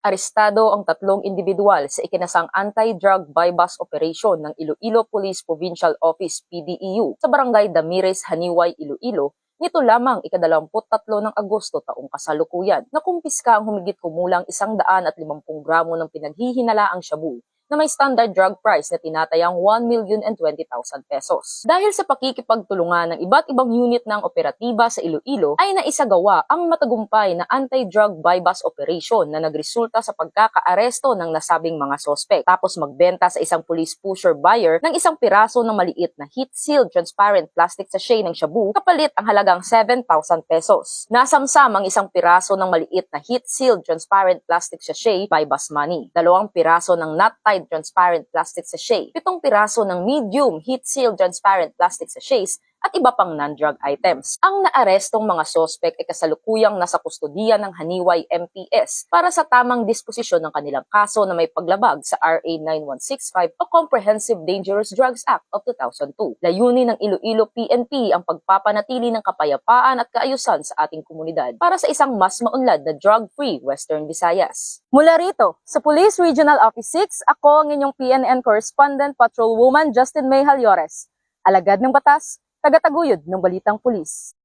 Arestado ang tatlong individual sa ikinasang anti-drug bypass operation ng Iloilo Police Provincial Office PDEU sa Barangay Damires, Haniway, Iloilo nito lamang ika-23 ng Agosto taong kasalukuyan. Nakumpiska ang humigit kumulang 150 gramo ng pinaghihinalaang shabu na may standard drug price na tinatayang 1,020,000 pesos. Dahil sa pakikipagtulungan ng iba't ibang unit ng operatiba sa Iloilo, ay naisagawa ang matagumpay na anti-drug bypass operation na nagresulta sa pagkakaaresto ng nasabing mga sospek. Tapos magbenta sa isang police pusher buyer ng isang piraso ng maliit na heat-sealed transparent plastic sachet ng shabu kapalit ang halagang 7,000 pesos. Nasamsam ang isang piraso ng maliit na heat-sealed transparent plastic sachet by Basmani, 2 piraso ng not-tied transparent plastic sachet, 7 piraso ng medium heat-sealed transparent plastic sachets, at iba pang non-drug items. Ang naarestong mga sospek ay kasalukuyang nasa kustodiya ng Haniway MPS para sa tamang disposisyon ng kanilang kaso na may paglabag sa RA 9165 o Comprehensive Dangerous Drugs Act of 2002. Layunin ng Iloilo PNP ang pagpapanatili ng kapayapaan at kaayusan sa ating komunidad para sa isang mas maunlad na drug-free Western Visayas. Mula rito, sa Police Regional Office 6, ako ang inyong PNN Correspondent Patrolwoman Justin May Halyores. Alagad ng batas, tagataguyod ng balitang pulis.